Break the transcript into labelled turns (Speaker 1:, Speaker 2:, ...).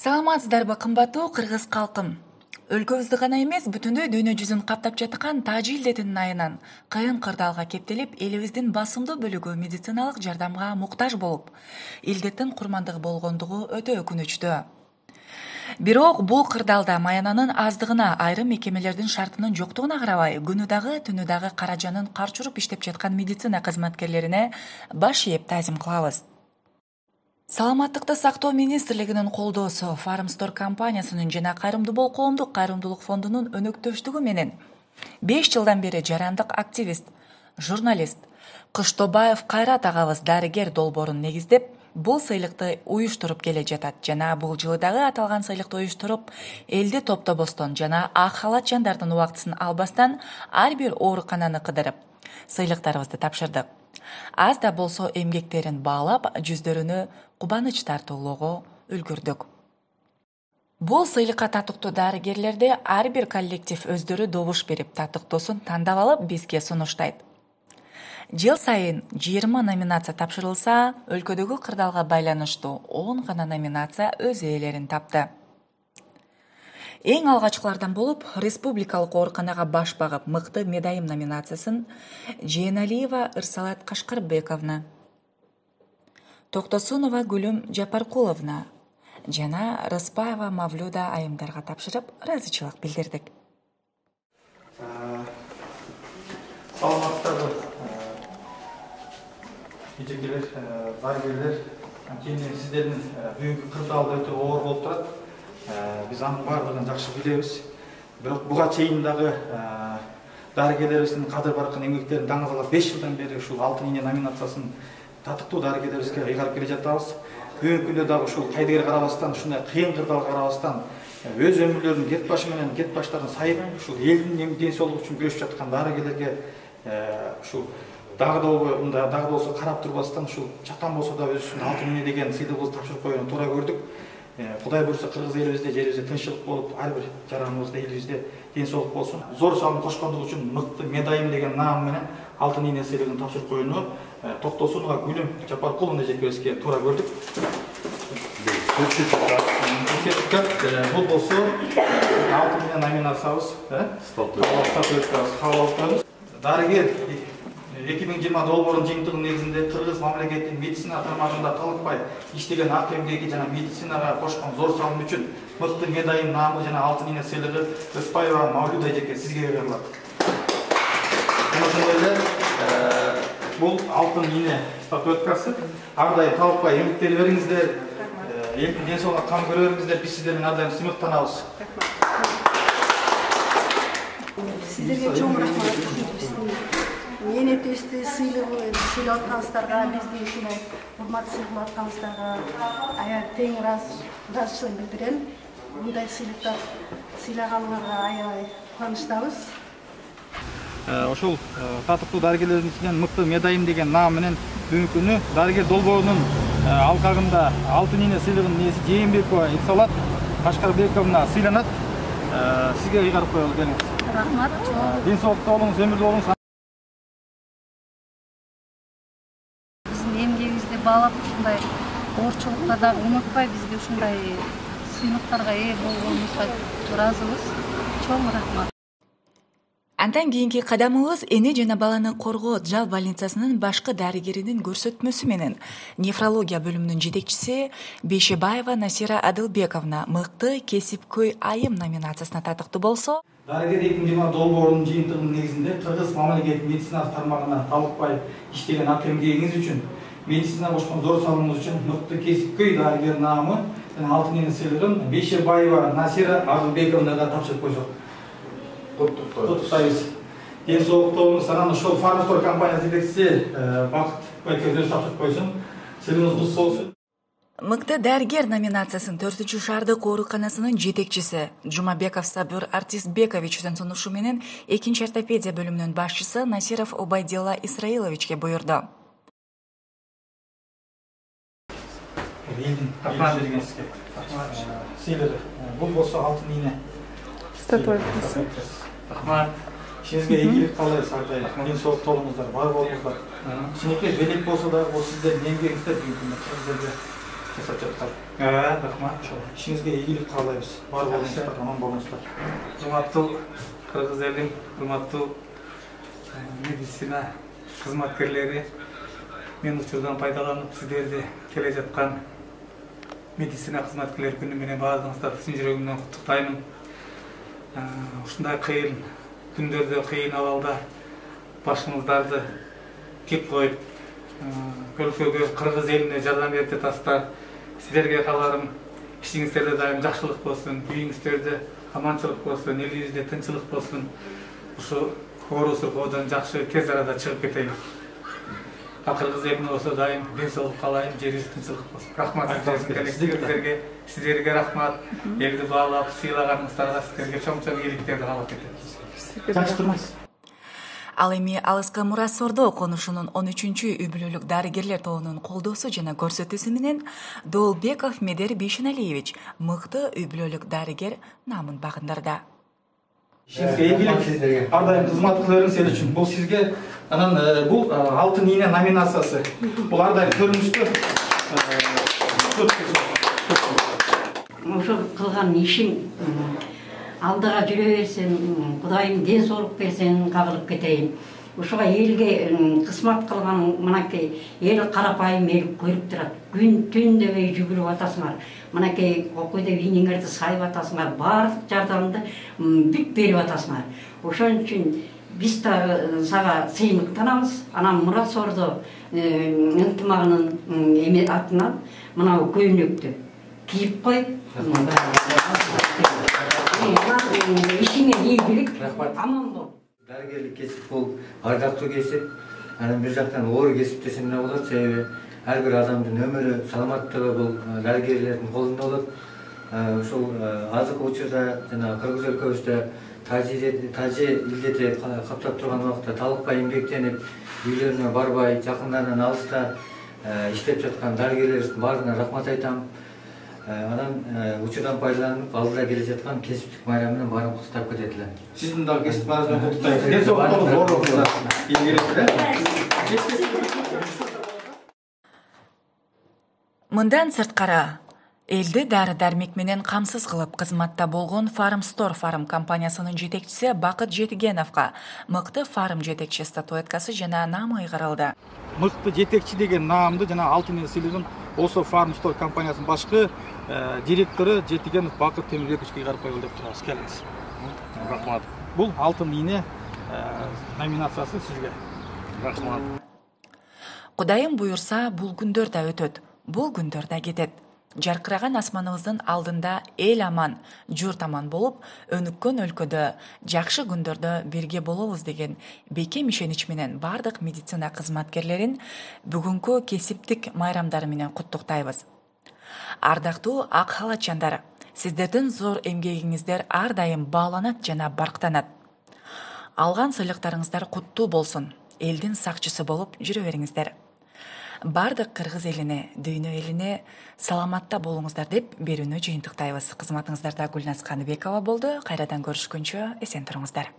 Speaker 1: Саламатсыздарбы кымбаттуу кыргыз калкым. Өлкөбүздү гана эмес, бүтүндөй дүйнө жүзүн каптап жаткан тажы илдетинин айынан кыйын кырдаалга кептелип, элибиздин басымдуу бөлүгү медициналык жардамга муктаж болуп, илдеттин курмандыгы болгондугу өтө өкүнүчтүү. Бирок бул кырдаалда маянанын аздыгына, айрым мекемелердин шартынын жоктугуна карабай, күнү дагы түнү дагы кара жанын карч уруп иштеп жаткан медицина кызматкерлерине баш ийип таазим кылабыз. Саламаттыкты сактоо министрлигинин колдоосу Фармстор компаниясынын жана Кайрымдуу коомдук кайрымдуулук фондунун өнөктөштүгү менен 5 жылдан бери жарандык активист, журналист Кыштобаев Кайрат агабыз дарыгер долбоорун негиздеп, бул сыйлыкты уюштуруп келе жатат жана бул жылы дагы аталган сыйлыкты уюштуруп, элди топтобостон жана ак халат жандардын убактысын албастан ар бир оорукананы кыдырып, сыйлыктарыбызды тапшырдык. Аз да болсо эмгектерин баалап, жүздөрүнө кубаныч тартуулоого үлгүрдүк. Бул сыйлыкка татыктуу дарыгерлерди ар бир коллектив өздөрү добуш берип, татыктуусун тандап алып, бизге сунуштайт. Жыл сайын 20 номинация тапшырылса, өлкөдөгү кырдаалга байланыштуу 10 гана номинация өз ээлерин тапты. Эң алгачкылардан болуп, республикалык ооруканага баш багып, мыкты медайым номинациясын Жээналиева Ырсалат Кашкарбековна, Токтосунова Гүлүм Жапаркуловна жана Рыспаева Мавлюда айымдарга тапшырып, ыраазычылык билдирдик.
Speaker 2: Саламатсыздарбы, эжекелер, дарыгерлер, анткени сиздердин бүгүнкү кырдаал өтө оор болуп турат. Биз анын баардыгын жакшы билебиз. Бирок буга чейин дагы дарыгерлерибиздин кадыр баркын эмгектерин даңазалап 5 жылдан бери ушул алтын ийне номинациясын татыктуу дарыгерлерибизге ыйгарып келе жатабыз. Бүгүнкү күндө дагы ушул кайдыгер карабастан, ушундай кыйын кырдаалга карабастан өз өмүрлөрүнүн кет башы менен кет баштарын сайып, ушул элдин ден соолугу үчүн күрөшүп жаткан дарыгерлерге ушул дагы да болсо карап турбастан, ушул чакан болсо да өзүнүн алтын ийне деген сыйлыгыбызды тапшырып койгонун туура көрдүк. Кудай буйрса кыргыз элибизде, жерибизде тынччылык болуп, ар бир жараныбызда, элибизде ден соолук болсун. Зор салым кошкондугу үчүн мыкты медайым деген наам менен алтын ийне сыйлыгын тапшырып коюуну Токтосунова Гүлүм Жапаркуловна эжекебизге туура көрдүк. Бул болсо алтын ийне номинациябыз, статуэткабыз кабыл алып коебуз. Дарыгер 2020 долбоорунун жыйынтыгынын негизинде кыргыз мамлекетинин медицина тармагында талыкпай иштеген ак эмгеги жана медицинага кошкон зор салымы үчүн мыкты медайым наамы жана алтын ийне сыйлыгы Рыспаева Мавлюда эжеке сизге берилет. Ошондой эле бул алтын ийне статуэткасы ар дайым талыкпай эмгектери бериңиздер, элдин ден соолугуна кам көрө бериңиздер, биз сиздерден ар дайым сыймыктанабыз.
Speaker 3: Сиздерге чоң рахмат. Менетести сыйлап атканыңыздарга, бизди ушундай урмат сыйлап атканыңыздарга аябай тең ыраазычылык билдирем. Мындай сыйлыктар сыйлаганыңарга аябай кубанычтабыз.
Speaker 2: Ошол татыктуу дарыгерлердин ичинен мыкты медайым деген наам менен бүгүнкү күнү дарыгер долбоорунун алкагында алтын ийне сыйлыгынын ээси Жээнбекова Ырсалат Кашкарбековна сыйланат. Сизге ыйгарып коелу, келиңиз.
Speaker 3: Рахмат.
Speaker 2: Ден соолукта болуңуз, өмүрдүү болуңуз.
Speaker 3: Эмгегибизди баалап ушундай оорчулуктарда унутпай бизге ушундай сыйлыктарга ээ болгонубузга ыраазыбыз. Чоң рахмат.
Speaker 1: Андан кийинки кадамыбыз эне жана баланы коргоо жал больницасынын башкы дарыгеринин көрсөтмөсү менен нефрология бөлүмүнүн жетекчиси Бейшебаева Насира Адылбековна мыкты кесипкөй айым номинациясына татыктуу болсо,
Speaker 2: дарыгер 2020 долбоорунун жыйынтыгынын негизинде кыргыз мамлекетинин медицина тармагына талыкпай иштеген ак эмгегиңиз үчүн, медицинага кошкон зор салымыңыз үчүн мыкты кесипкөй дарыгер наамы жана алтын ийне сыйлыгын Бейшебаева Насира Адылбековнага тапшырып койсок. Куттуктайбыз. Ден соолукта болуңуз. Анан ошол Фармстор компаниясы жетекчиси Бакыт байке өзү тапшырып койсун. Сыйлыгыңыз куту болсун.
Speaker 1: Мыкты дарыгер номинациясын 4-шаардык ооруканасынын жетекчиси Жумабеков Сабыр Артисбековичтин сунушу менен 2-ортопедия бөлүмүнүн башчысы Насиров Убайдилла Исраиловичке буйрду.
Speaker 2: Бул болсо алтын ийне
Speaker 4: статуэткасы.
Speaker 2: Рахмат. Işinizge ilgilik kalırız arkadaşlar. Dil soğuk olunuzlar, var olunuzlar. Şimdiki velip olsa da o sizlerin emgekizler büyük günler. жасап жатқан. Рахмат. Ішіңізге игілік қалаймыз. Бар болыңыздар, аман болыңыздар.
Speaker 5: Урматтуу кыргыз элим, урматтуу медицина кызматкерлери, мен учурдан пайдаланып сиздерди келе жаткан медицина кызматкерлери күнү менен баардыгыңыздарды чын жүрөгүмдөн куттуктаймын. Ушундай кыйын күндөрдө, кыйын абалда башыңыздарды тик коюп, өлкөгө, кыргыз элине жардам берип жатасыздар. Сиздерге кааларым, ишиңиздерде дайым жакшылык болсун, үйүңүздөрдө аманчылык болсун, элибизде тынчылык болсун. Ушу оору сыркоодон жакшы тез арада чыгып кетели. Кыргыз элине болсо дайым ден соолук каалайм, жерибиз тынчылык болсун. Рахмат сиздерге рахмат. Элди баалап, сыйлаганыңыздарга сиздерге чоң ийгиликтерди каалап кетем.
Speaker 2: Жакшы турмайсыз.
Speaker 1: Ал эми Алыска Мурас Сордо конушунун 13-үй-бүлөлүк дарыгерлер тобунун колдоосу жана көрсөтүүсү менен Доолбеков Медер Бейшеналиевич мыкты үй-бүлөлүк дарыгер наамын багындырды.
Speaker 2: Ишиңизге ийгилик, ар дайым кызмат кылып эл үчүн. Бул сизге анан бул алтын ийне номинациясы. Бул ар дайым көрүнүштө.
Speaker 6: Ошо кылган ишиң алдыга жүрө берсин, Кудайым ден соолук берсин, кагылып кетейин. Ушуга элге кызмат кылган мынакей эл карапайым эл көрүп турат. Күн түн дебей жүгүрүп атасыңар. Мынакей кокойдо ийниңерди сайып атасыңар, баардык жардамды бүт берип атасыңар. Ошон үчүн биз дагы сага сыймыктанабыз. Анан Мурас Сордо ынтымагынын эме атынан мына көйнөктү кийип коюп, ишиңе ийгилик, аман бол.
Speaker 7: Дарыгерлик кесип бул ардактуу кесип, анан бир жактан оор кесип десем да болот, себеби ар бир адамдын өмүрү, саламаттыгы бул дарыгерлердин колунда болот. Ушул азыркы учурда жана кыргыз өлкөбүздө тажи илдети каптап турган убакта талыкпай эмгектенип, үйлөрүнө барбай, жакындарынан алыста иштеп жаткан дарыгерлерибиздин баарына рахмат айтам. Анан учурдан пайдаланып, алдыда келе жаткан кесиптик майрам менен баарын куттуктап кетет элем.
Speaker 2: Сиздин дагы кесип майрамыңызды куттуктайбыз. Ден соолук болуңуз, оор болуңуздар.
Speaker 1: Мындан сырткары элди дары-дармек менен камсыз кылып кызматта болгон Farm Store Farm компаниясынын жетекчиси Бакыт Жетигеновго мыкты фарм жетекчи статуэткасы жана наамы ыйгарылды.
Speaker 2: Мыкты жетекчи деген наамды жана алтын сыйлыгын Осо Farm Store компаниясынын башкы директору Жетигенов Бакыт Темирбековичке ыйгарып койгул деп турабыз. Келиңиз.
Speaker 5: Рахмат.
Speaker 2: Бул алтын ийне номинациясы сизге.
Speaker 5: Рахмат.
Speaker 1: Кудайым буюрса, бул күндөр да өтөт, бул күндөр да кетет. Жаркыраган асманыбыздын алдында эл аман, журт аман болуп, өнүккөн өлкөдө жакшы күндөрдө бирге болобуз деген бекем ишенич менен бардык медицина кызматкерлерин бүгүнкү кесиптик майрамдары менен куттуктайбыз. Ардактуу ак халатчандар, сиздердин зор эмгегиңиздер ар дайым бааланат жана барктанат. Алган сыйлыктарыңыздар куттуу болсун, элдин сакчысы болуп жүрө бериңиздер. Бардык кыргыз элине, дүйнө элине саламатта болуңуздар деп берүүнү жыйынтыктайбыз. Кызматыңыздарда Гүлназ Каныбекова болду. Кайрадан көрүшкөнчө эсен туруңуздар.